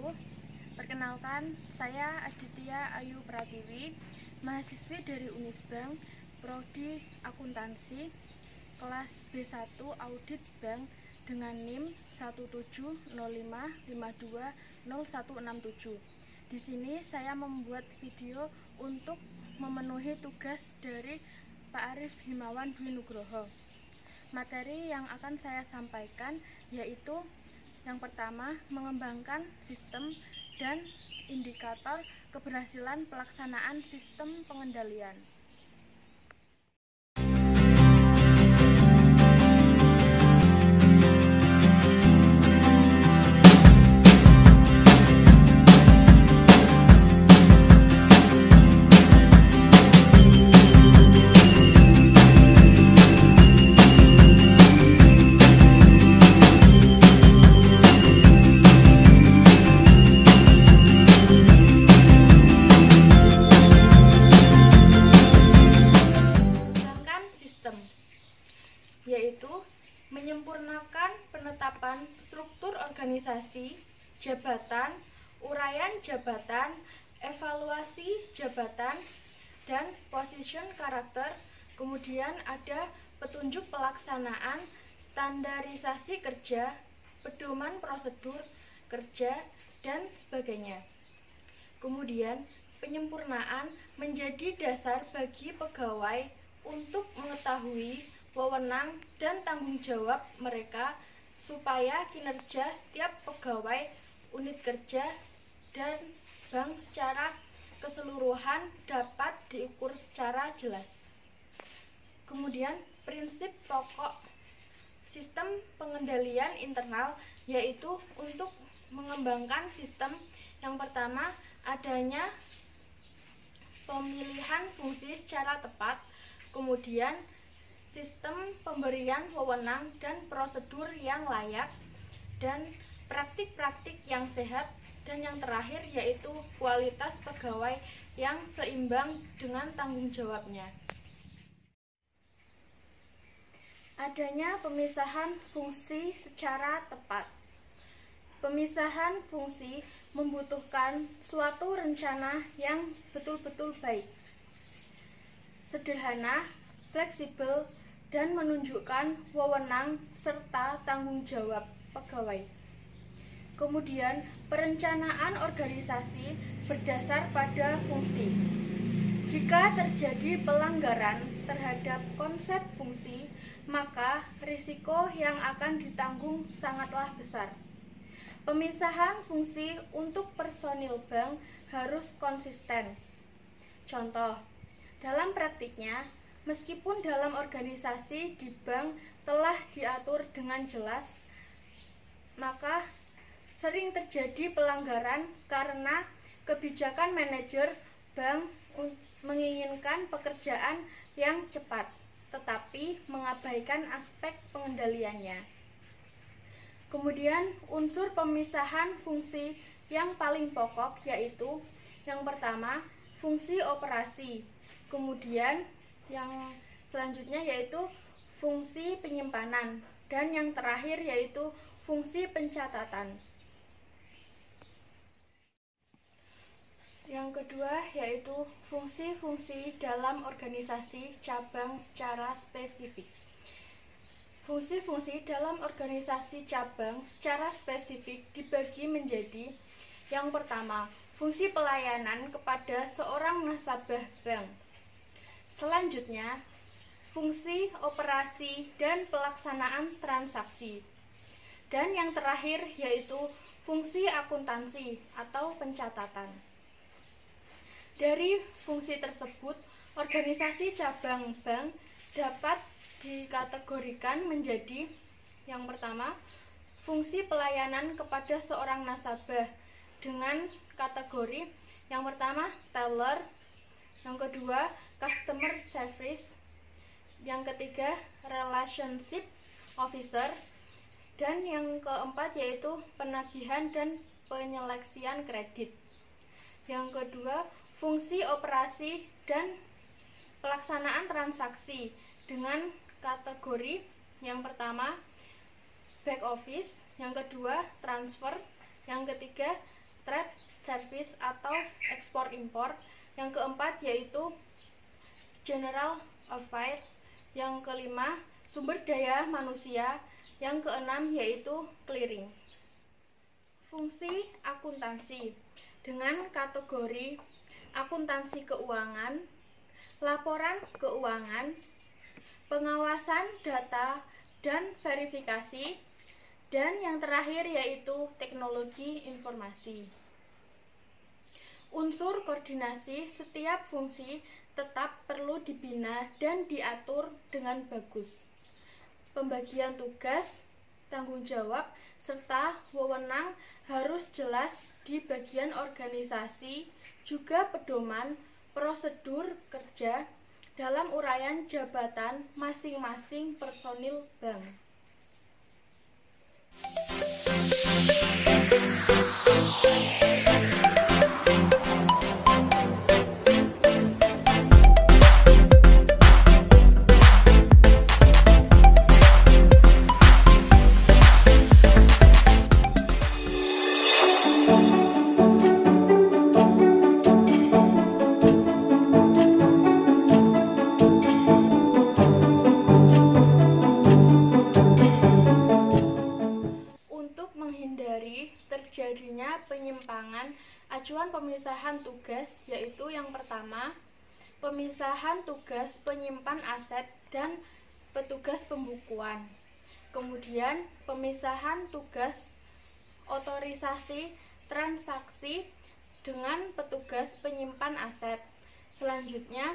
wabarakatuh. Perkenalkan, saya Aditya Ayu Pratiwi, mahasiswi dari Unisbank, Prodi Akuntansi, kelas B1 Audit Bank dengan NIM 17055252167. Di sini saya membuat video untuk memenuhi tugas dari Pak Arif Himawan Dwi Nugroho. Materi yang akan saya sampaikan yaitu yang pertama, mengembangkan sistem dan indikator keberhasilan pelaksanaan sistem pengendalian. Yaitu menyempurnakan penetapan struktur organisasi, jabatan, uraian jabatan, evaluasi jabatan, dan position karakter. Kemudian ada petunjuk pelaksanaan, standarisasi kerja, pedoman prosedur kerja, dan sebagainya. Kemudian penyempurnaan menjadi dasar bagi pegawai untuk mengetahui wewenang dan tanggung jawab mereka supaya kinerja setiap pegawai unit kerja dan bank secara keseluruhan dapat diukur secara jelas. Kemudian prinsip pokok sistem pengendalian internal yaitu untuk mengembangkan sistem yang pertama adanya pemilihan fungsi secara tepat, kemudian sistem pemberian wewenang dan prosedur yang layak, dan praktik-praktik yang sehat, dan yang terakhir yaitu kualitas pegawai yang seimbang dengan tanggung jawabnya. Adanya pemisahan fungsi secara tepat. Pemisahan fungsi membutuhkan suatu rencana yang betul-betul baik, sederhana, fleksibel, dan menunjukkan wewenang serta tanggung jawab pegawai. Kemudian, perencanaan organisasi berdasar pada fungsi. Jika terjadi pelanggaran terhadap konsep fungsi, maka risiko yang akan ditanggung sangatlah besar. Pemisahan fungsi untuk personil bank harus konsisten. Contoh, dalam praktiknya, meskipun dalam organisasi di bank telah diatur dengan jelas, maka sering terjadi pelanggaran karena kebijakan manajer bank menginginkan pekerjaan yang cepat, tetapi mengabaikan aspek pengendaliannya. Kemudian unsur pemisahan fungsi yang paling pokok yaitu yang pertama, fungsi operasi, kemudian yang selanjutnya yaitu fungsi penyimpanan, dan yang terakhir yaitu fungsi pencatatan. Yang kedua yaitu fungsi-fungsi dalam organisasi cabang secara spesifik. Fungsi-fungsi dalam organisasi cabang secara spesifik dibagi menjadi yang pertama, fungsi pelayanan kepada seorang nasabah bank. Selanjutnya, fungsi operasi dan pelaksanaan transaksi. Dan yang terakhir yaitu fungsi akuntansi atau pencatatan. Dari fungsi tersebut, organisasi cabang bank dapat dikategorikan menjadi yang pertama, fungsi pelayanan kepada seorang nasabah dengan kategori yang pertama, teller, yang kedua, customer service, yang ketiga, relationship officer, dan yang keempat yaitu penagihan dan penyeleksian kredit. Yang kedua, fungsi operasi dan pelaksanaan transaksi dengan kategori yang pertama back office, yang kedua transfer, yang ketiga trade service atau ekspor impor. Yang keempat yaitu general affairs. Yang kelima sumber daya manusia. Yang keenam yaitu clearing. Fungsi akuntansi dengan kategori akuntansi keuangan, laporan keuangan, pengawasan data dan verifikasi, dan yang terakhir yaitu teknologi informasi. Unsur koordinasi setiap fungsi tetap perlu dibina dan diatur dengan bagus. Pembagian tugas, tanggung jawab, serta wewenang harus jelas di bagian organisasi, juga pedoman prosedur kerja dalam uraian jabatan masing-masing personil bank. Terjadinya penyimpangan, acuan pemisahan tugas yaitu yang pertama, pemisahan tugas penyimpan aset dan petugas pembukuan. Kemudian pemisahan tugas otorisasi transaksi dengan petugas penyimpan aset. Selanjutnya,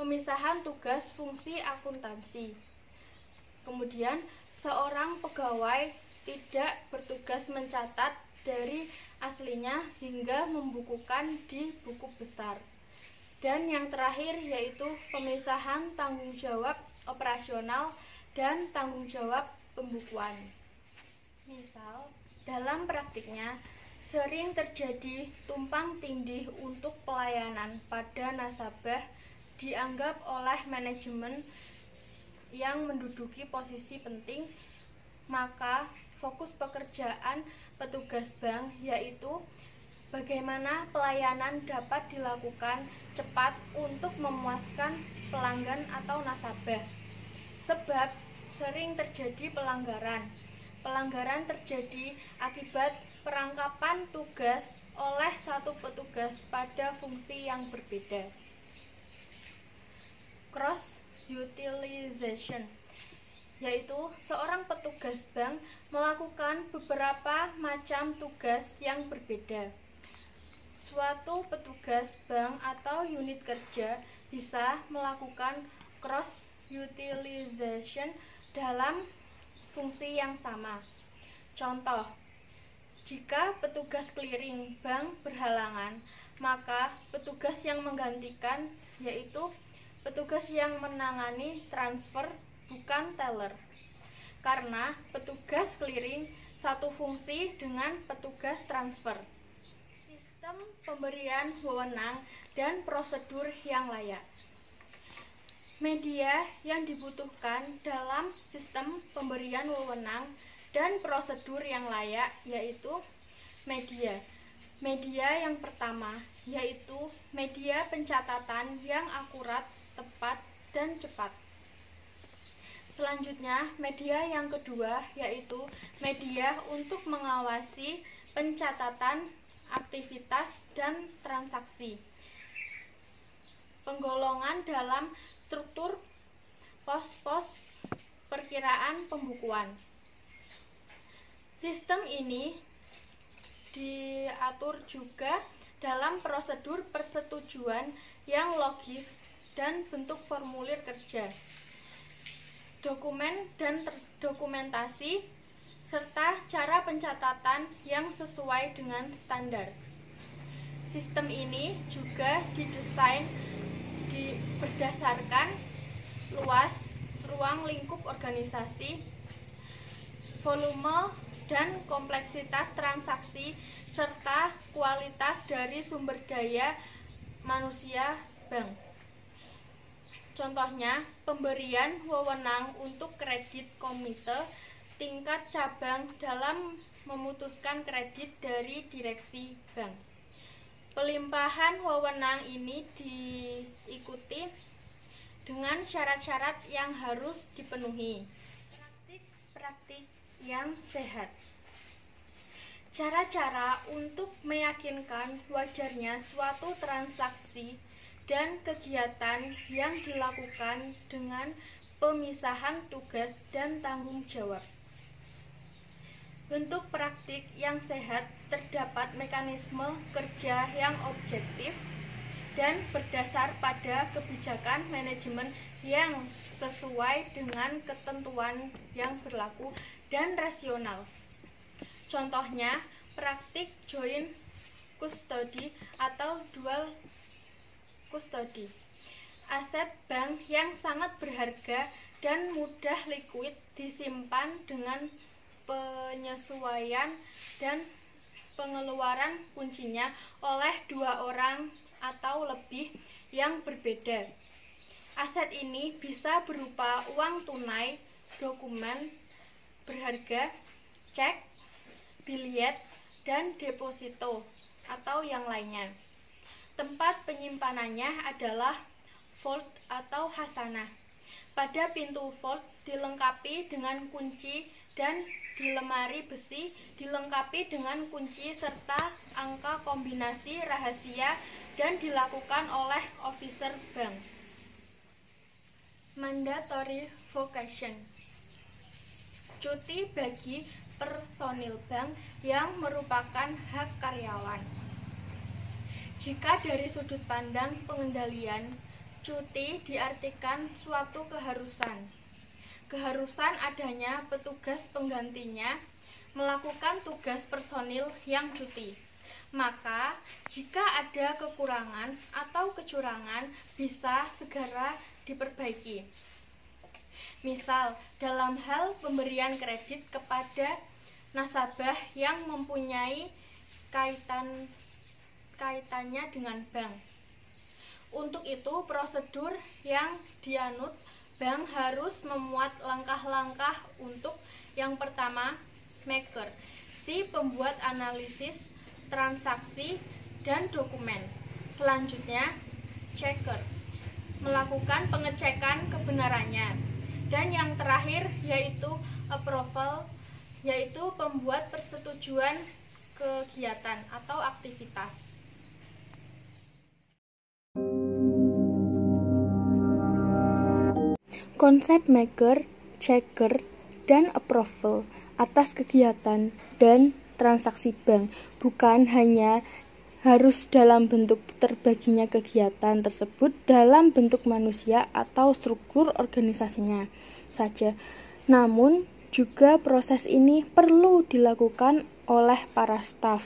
pemisahan tugas fungsi akuntansi. Kemudian, seorang pegawai tidak bertugas mencatat dari aslinya hingga membukukan di buku besar. Dan yang terakhir yaitu pemisahan tanggung jawab operasional dan tanggung jawab pembukuan. Misal, dalam praktiknya sering terjadi tumpang tindih untuk pelayanan pada nasabah dianggap oleh manajemen yang menduduki posisi penting, maka fokus pekerjaan petugas bank yaitu bagaimana pelayanan dapat dilakukan cepat untuk memuaskan pelanggan atau nasabah. Sebab sering terjadi pelanggaran. Pelanggaran terjadi akibat perangkapan tugas oleh satu petugas pada fungsi yang berbeda. Cross utilization yaitu seorang petugas bank melakukan beberapa macam tugas yang berbeda. Suatu petugas bank atau unit kerja bisa melakukan cross utilization dalam fungsi yang sama. Contoh, jika petugas clearing bank berhalangan, maka petugas yang menggantikan yaitu petugas yang menangani transfer bukan teller, karena petugas clearing satu fungsi dengan petugas transfer. Sistem pemberian wewenang dan prosedur yang layak. Media yang dibutuhkan dalam sistem pemberian wewenang dan prosedur yang layak yaitu media. Media yang pertama yaitu media pencatatan yang akurat, tepat, dan cepat. Selanjutnya, media yang kedua yaitu media untuk mengawasi pencatatan aktivitas dan transaksi. Penggolongan dalam struktur pos-pos perkiraan pembukuan. Sistem ini diatur juga dalam prosedur persetujuan yang logis dan bentuk formulir kerja, dokumen dan dokumentasi, serta cara pencatatan yang sesuai dengan standar. Sistem ini juga didesain berdasarkan luas ruang lingkup organisasi, volume dan kompleksitas transaksi, serta kualitas dari sumber daya manusia bank. Contohnya, pemberian wewenang untuk kredit komite tingkat cabang dalam memutuskan kredit dari direksi bank. Pelimpahan wewenang ini diikuti dengan syarat-syarat yang harus dipenuhi. Praktik yang sehat. Cara-cara untuk meyakinkan wajarnya suatu transaksi dan kegiatan yang dilakukan dengan pemisahan tugas dan tanggung jawab. Bentuk praktik yang sehat terdapat mekanisme kerja yang objektif dan berdasar pada kebijakan manajemen yang sesuai dengan ketentuan yang berlaku dan rasional. Contohnya, praktik joint custody atau dual custody. Aset bank yang sangat berharga dan mudah likuid disimpan dengan penyesuaian dan pengeluaran kuncinya oleh dua orang atau lebih yang berbeda. Aset ini bisa berupa uang tunai, dokumen berharga, cek, biliet, dan deposito atau yang lainnya. Tempat penyimpanannya adalah vault atau khasanah. Pada pintu vault dilengkapi dengan kunci dan di lemari besi dilengkapi dengan kunci serta angka kombinasi rahasia dan dilakukan oleh officer bank. Mandatory vacation. Cuti bagi personil bank yang merupakan hak karyawan. Jika dari sudut pandang pengendalian, cuti diartikan suatu keharusan. Keharusan adanya petugas penggantinya melakukan tugas personil yang cuti. Maka, jika ada kekurangan atau kecurangan, bisa segera diperbaiki. Misal, dalam hal pemberian kredit kepada nasabah yang mempunyai kaitannya dengan bank. Untuk itu, prosedur yang dianut bank harus memuat langkah-langkah untuk yang pertama, maker, si pembuat analisis, transaksi, dan dokumen. Selanjutnya, checker, melakukan pengecekan kebenarannya. Dan yang terakhir yaitu approval, yaitu pembuat persetujuan kegiatan atau aktivitas. Konsep maker, checker, dan approval atas kegiatan dan transaksi bank bukan hanya harus dalam bentuk terbaginya kegiatan tersebut dalam bentuk manusia atau struktur organisasinya saja, namun juga proses ini perlu dilakukan oleh para staf,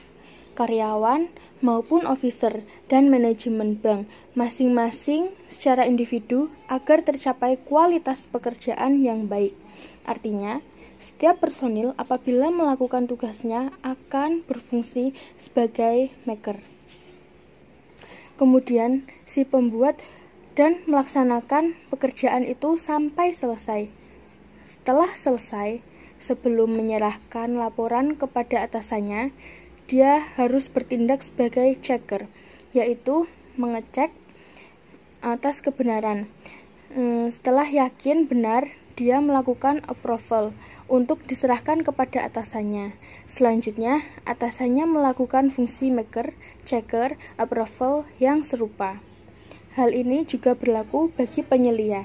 karyawan, maupun officer dan manajemen bank masing-masing secara individu agar tercapai kualitas pekerjaan yang baik. Artinya, setiap personil apabila melakukan tugasnya akan berfungsi sebagai maker. Kemudian, si pembuat dan melaksanakan pekerjaan itu sampai selesai. Setelah selesai, sebelum menyerahkan laporan kepada atasannya, dia harus bertindak sebagai checker, yaitu mengecek atas kebenaran. Setelah yakin benar, dia melakukan approval untuk diserahkan kepada atasannya. Selanjutnya, atasannya melakukan fungsi maker, checker, approval yang serupa. Hal ini juga berlaku bagi penyelia.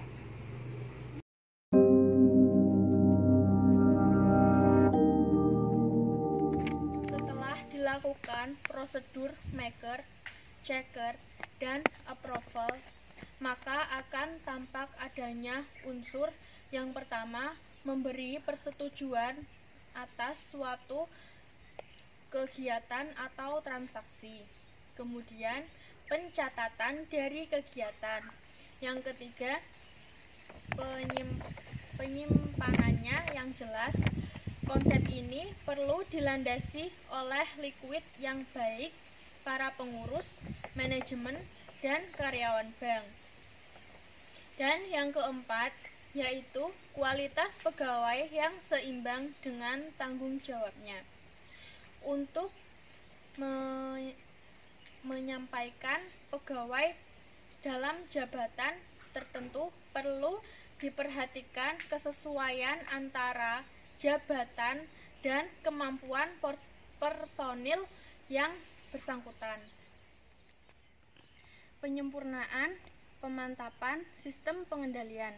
Dilakukan prosedur maker, checker, dan approval, maka akan tampak adanya unsur yang pertama, memberi persetujuan atas suatu kegiatan atau transaksi. Kemudian, pencatatan dari kegiatan. Yang ketiga, penyimpanannya yang jelas. Konsep ini perlu dilandasi oleh liquid yang baik para pengurus, manajemen, dan karyawan bank. Dan yang keempat, yaitu kualitas pegawai yang seimbang dengan tanggung jawabnya. Untuk menyampaikan pegawai dalam jabatan tertentu perlu diperhatikan kesesuaian antara jabatan dan kemampuan personil yang bersangkutan. Penyempurnaan pemantapan sistem pengendalian.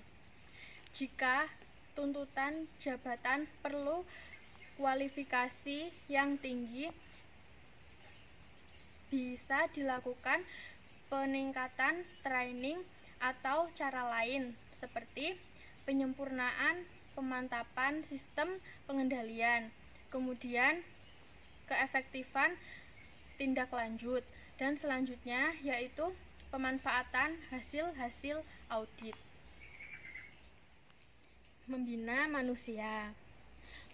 Jika tuntutan jabatan perlu kualifikasi yang tinggi, bisa dilakukan peningkatan training atau cara lain seperti penyempurnaan pemantapan sistem pengendalian, kemudian keefektifan tindak lanjut, dan selanjutnya yaitu pemanfaatan hasil-hasil audit. Membina manusia.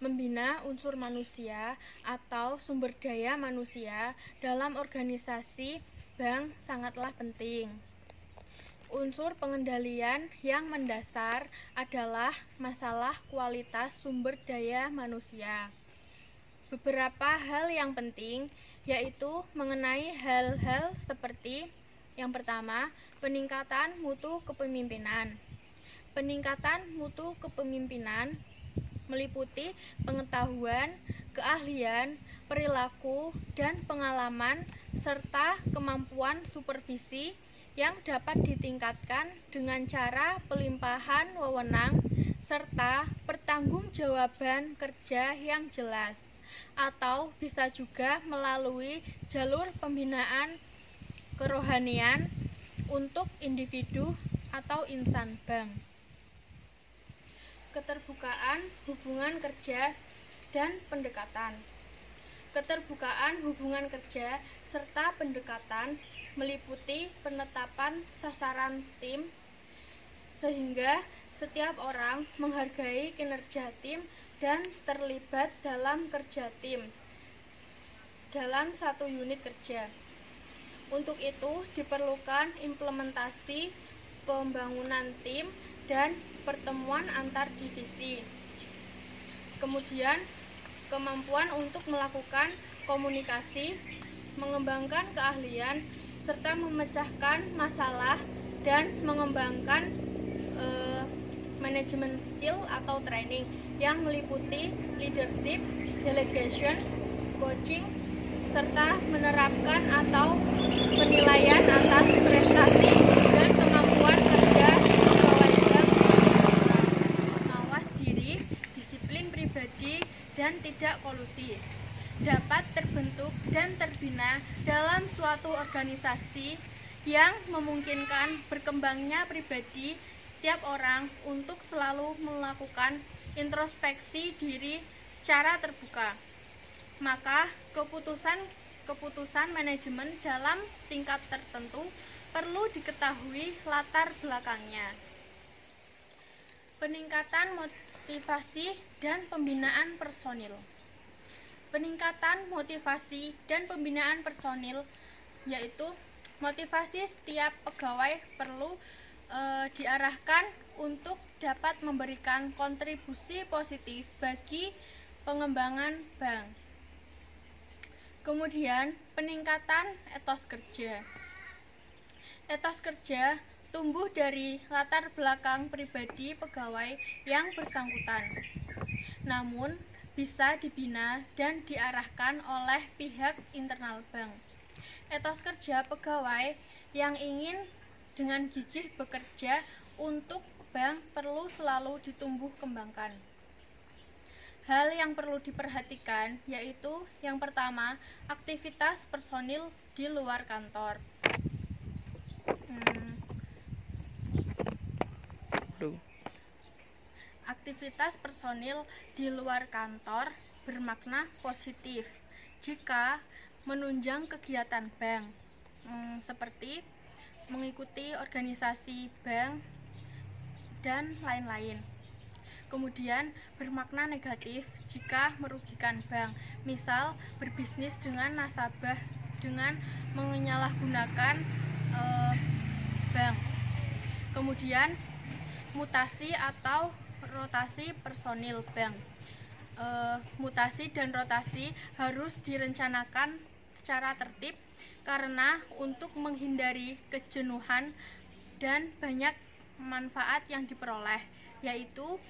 Membina unsur manusia atau sumber daya manusia dalam organisasi bank sangatlah penting. Unsur pengendalian yang mendasar adalah masalah kualitas sumber daya manusia. Beberapa hal yang penting yaitu mengenai hal-hal seperti yang pertama, peningkatan mutu kepemimpinan. Peningkatan mutu kepemimpinan meliputi pengetahuan, keahlian, perilaku, dan pengalaman, serta kemampuan supervisi yang dapat ditingkatkan dengan cara pelimpahan wewenang, serta pertanggungjawaban kerja yang jelas, atau bisa juga melalui jalur pembinaan kerohanian untuk individu atau insan bank. Keterbukaan hubungan kerja dan pendekatan. Keterbukaan hubungan kerja serta pendekatan meliputi penetapan sasaran tim sehingga setiap orang menghargai kinerja tim dan terlibat dalam kerja tim dalam satu unit kerja. Untuk itu diperlukan implementasi pembangunan tim dan pertemuan antar divisi. Kemudian kemampuan untuk melakukan komunikasi, mengembangkan keahlian, serta memecahkan masalah dan mengembangkan manajemen skill atau training yang meliputi leadership, delegation, coaching, serta menerapkan atau penilaian atas prestasi dan kemampuan kerja pegawai bank. Mawas diri, disiplin pribadi, dan tidak kolusi dapat terbentuk dan terbina dalam suatu organisasi yang memungkinkan berkembangnya pribadi setiap orang untuk selalu melakukan introspeksi diri secara terbuka. Maka keputusan manajemen dalam tingkat tertentu perlu diketahui latar belakangnya. Peningkatan motivasi dan pembinaan personil. Peningkatan motivasi dan pembinaan personil yaitu motivasi setiap pegawai perlu diarahkan untuk dapat memberikan kontribusi positif bagi pengembangan bank. Kemudian, peningkatan etos kerja. Etos kerja tumbuh dari latar belakang pribadi pegawai yang bersangkutan, namun bisa dibina dan diarahkan oleh pihak internal bank. Etos kerja pegawai yang ingin dengan gigih bekerja untuk bank perlu selalu ditumbuh kembangkan. Hal yang perlu diperhatikan yaitu yang pertama, aktivitas personil di luar kantor. Aktivitas personil di luar kantor bermakna positif jika menunjang kegiatan bank, seperti mengikuti organisasi bank dan lain-lain. Kemudian bermakna negatif jika merugikan bank, misal berbisnis dengan nasabah dengan menyalahgunakan bank. Kemudian mutasi atau rotasi personil bank. Mutasi dan rotasi harus direncanakan secara tertib karena untuk menghindari kejenuhan dan banyak manfaat yang diperoleh, yaitu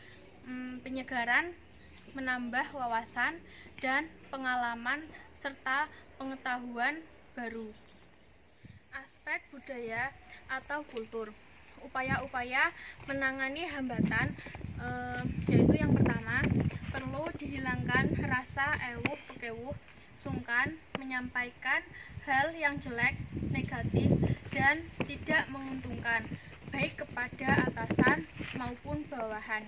penyegaran, menambah wawasan dan pengalaman serta pengetahuan baru. Aspek budaya atau kultur. Upaya-upaya menangani hambatan yaitu yang pertama, perlu dihilangkan rasa ewuh pekewuh, sungkan menyampaikan hal yang jelek, negatif, dan tidak menguntungkan baik kepada atasan maupun bawahan.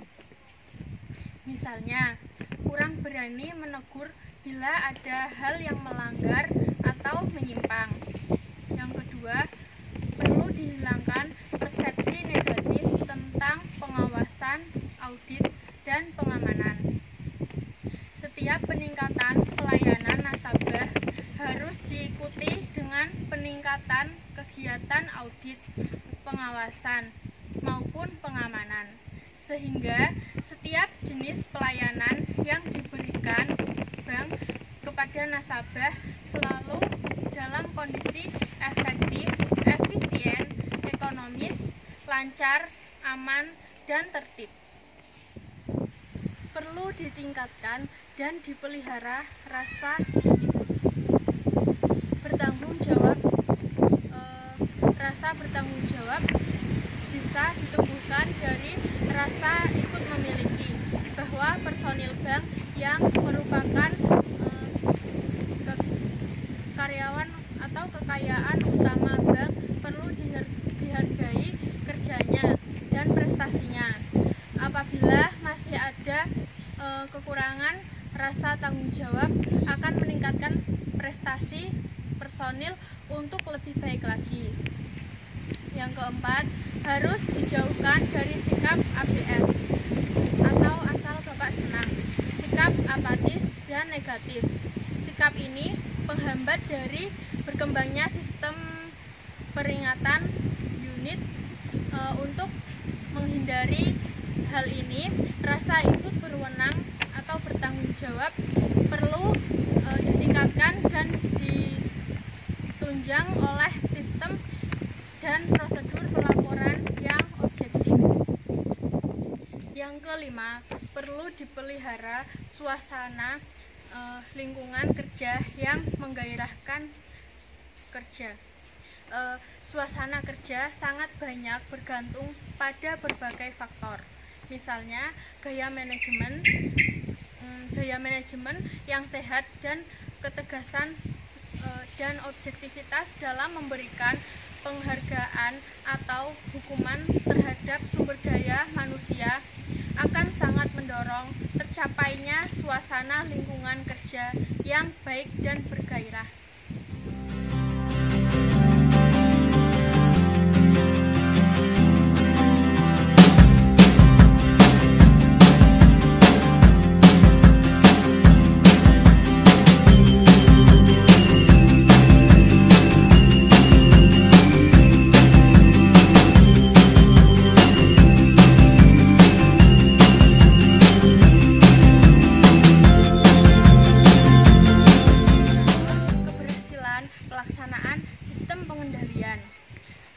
Misalnya, kurang berani menegur bila ada hal yang melanggar atau menyimpang. Yang kedua, perlu dihilangkan persepsi negatif tentang pengawasan, audit, dan pengamanan. Setiap peningkatan pelayanan nasabah harus diikuti dengan peningkatan kegiatan audit, pengawasan, maupun pengamanan, sehingga setiap jenis pelayanan yang diberikan bank kepada nasabah selalu dalam kondisi efektif, efisien, ekonomis, lancar, aman, dan tertib. Perlu ditingkatkan dan dipelihara rasa bertanggung jawab. Rasa bertanggung jawab bisa ditumbuhkan dari rasa ikut memiliki, bahwa personil bank yang merupakan karyawan atau kekayaan utama bank perlu dihargai kerjanya dan prestasinya. Apabila masih ada kekurangan rasa tanggung jawab, akan meningkatkan prestasi personil untuk lebih baik lagi. Yang keempat, harus dijauhkan dari sikap ABS atau asal bapak senang, sikap apatis dan negatif. Sikap ini penghambat dari berkembangnya sistem peringatan unit. Untuk menghindari hal ini, rasa ikut berwenang atau bertanggung jawab perlu ditingkatkan dan ditunjang oleh sistem dan prosedur pelaporan yang objektif. Yang kelima, perlu dipelihara suasana lingkungan kerja yang menggairahkan kerja. Suasana kerja sangat banyak bergantung pada berbagai faktor. Misalnya, gaya manajemen yang sehat dan ketegasan dan objektivitas dalam memberikan penghargaan atau hukuman terhadap sumber daya manusia akan sangat mendorong tercapainya suasana lingkungan kerja yang baik dan bergairah.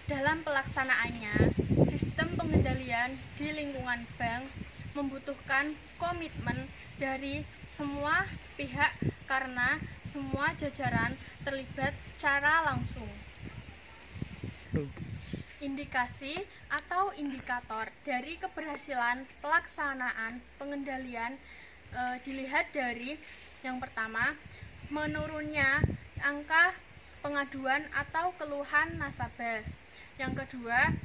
Dalam pelaksanaannya, sistem pengendalian di lingkungan bank membutuhkan komitmen dari semua pihak karena semua jajaran terlibat secara langsung. Indikasi atau indikator dari keberhasilan pelaksanaan pengendalian dilihat dari yang pertama, menurunnya angka pengaduan atau keluhan nasabah. Yang kedua,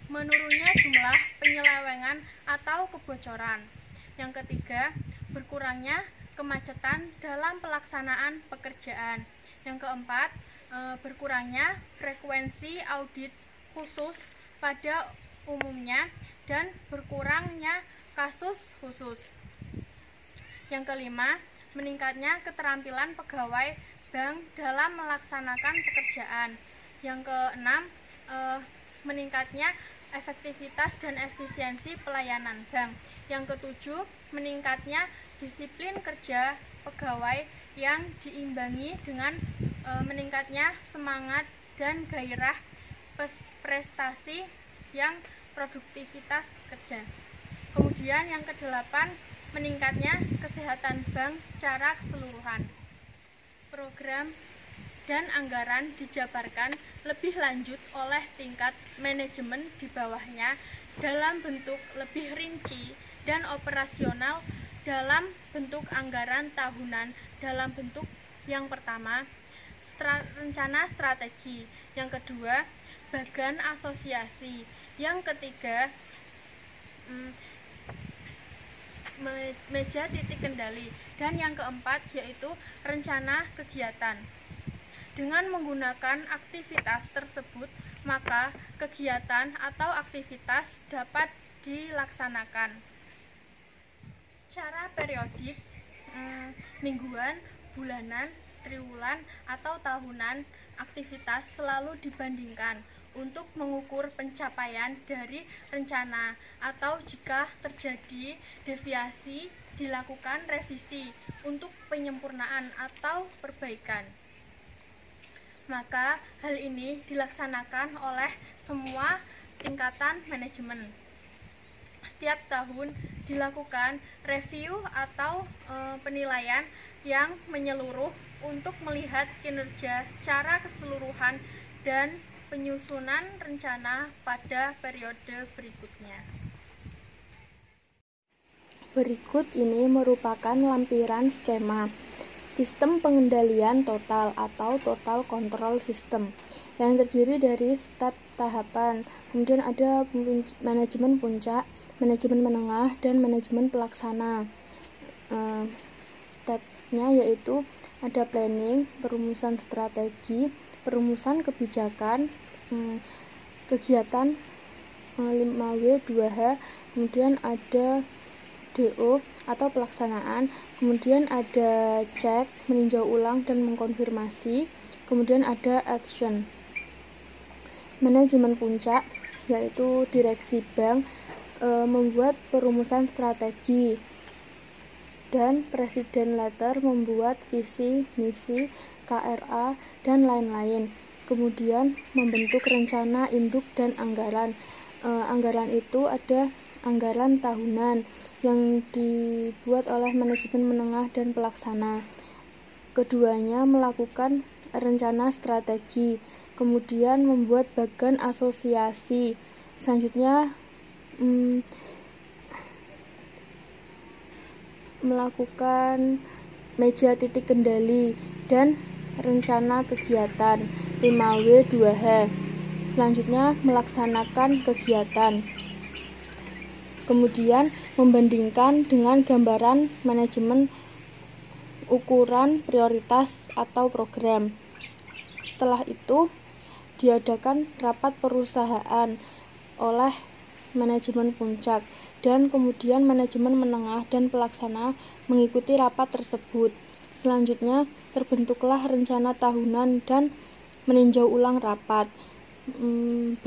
menurunnya jumlah penyelewengan atau kebocoran. Yang ketiga, berkurangnya kemacetan dalam pelaksanaan pekerjaan. Yang keempat, berkurangnya frekuensi audit khusus pada umumnya dan berkurangnya kasus khusus. Yang kelima, meningkatnya keterampilan pegawai bank dalam melaksanakan pekerjaan. Yang keenam, meningkatnya efektivitas dan efisiensi pelayanan bank. Yang ketujuh, meningkatnya disiplin kerja pegawai yang diimbangi dengan meningkatnya semangat dan gairah prestasi yang produktivitas kerja. Kemudian yang kedelapan, meningkatnya kesehatan bank secara keseluruhan. Program dan anggaran dijabarkan lebih lanjut oleh tingkat manajemen di bawahnya dalam bentuk lebih rinci dan operasional dalam bentuk anggaran tahunan dalam bentuk yang pertama, rencana strategi, yang kedua, bagan asosiasi, yang ketiga, meja titik kendali, dan yang keempat yaitu rencana kegiatan. Dengan menggunakan aktivitas tersebut, maka kegiatan atau aktivitas dapat dilaksanakan secara periodik, mingguan, bulanan, triwulan, atau tahunan. Aktivitas selalu dibandingkan untuk mengukur pencapaian dari rencana, atau jika terjadi deviasi dilakukan revisi untuk penyempurnaan atau perbaikan. Maka hal ini dilaksanakan oleh semua tingkatan manajemen. Setiap tahun dilakukan review atau penilaian yang menyeluruh untuk melihat kinerja secara keseluruhan dan penyusunan rencana pada periode berikutnya. Berikut ini merupakan lampiran skema sistem pengendalian total atau total control system yang terdiri dari step tahapan. Kemudian ada manajemen puncak, manajemen menengah, dan manajemen pelaksana. Stepnya yaitu ada planning, perumusan strategi, perumusan kebijakan, kegiatan 5W 2H, kemudian ada DO atau pelaksanaan, kemudian ada cek, meninjau ulang dan mengkonfirmasi, kemudian ada action. Manajemen puncak yaitu direksi bank membuat perumusan strategi, dan presiden letter membuat visi, misi, KRA, dan lain-lain. Kemudian membentuk rencana induk dan anggaran. Anggaran itu ada anggaran tahunan yang dibuat oleh manajemen menengah dan pelaksana. Keduanya melakukan rencana strategi, kemudian membuat bagan asosiasi. Selanjutnya melakukan meja titik kendali dan rencana kegiatan 5W 2H. Selanjutnya melaksanakan kegiatan. Kemudian membandingkan dengan gambaran manajemen ukuran prioritas atau program. Setelah itu diadakan rapat perusahaan oleh manajemen puncak, dan kemudian manajemen menengah dan pelaksana mengikuti rapat tersebut. Selanjutnya terbentuklah rencana tahunan dan meninjau ulang rapat.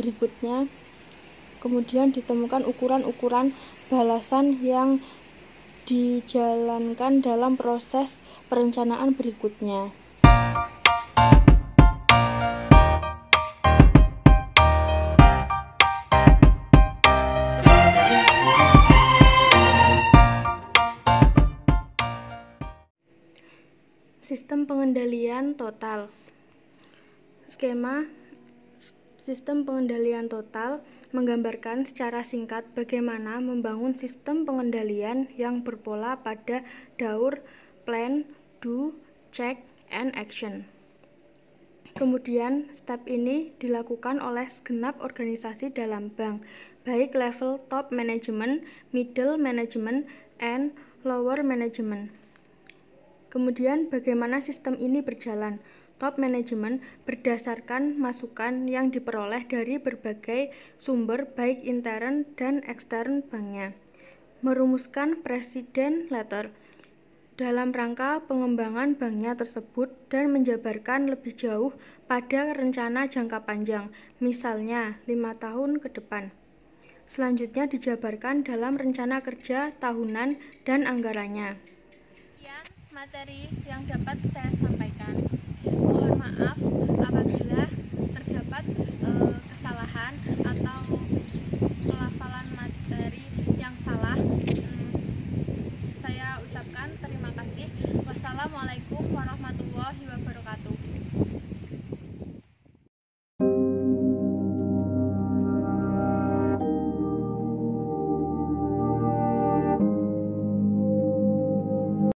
Berikutnya kemudian ditemukan ukuran-ukuran balasan yang dijalankan dalam proses perencanaan berikutnya. Sistem pengendalian total. Skema sistem pengendalian total menggambarkan secara singkat bagaimana membangun sistem pengendalian yang berpola pada DAUR, plan, do, check, and action. Kemudian step ini dilakukan oleh segenap organisasi dalam bank, baik level top management, middle management, and lower management. Kemudian bagaimana sistem ini berjalan? Top management berdasarkan masukan yang diperoleh dari berbagai sumber baik intern dan ekstern banknya. Merumuskan presiden letter dalam rangka pengembangan banknya tersebut dan menjabarkan lebih jauh pada rencana jangka panjang, misalnya 5 tahun ke depan. selanjutnya dijabarkan dalam rencana kerja tahunan dan anggarannya. Sekian materi yang dapat saya sampaikan. Mohon maaf apabila terdapat kesalahan atau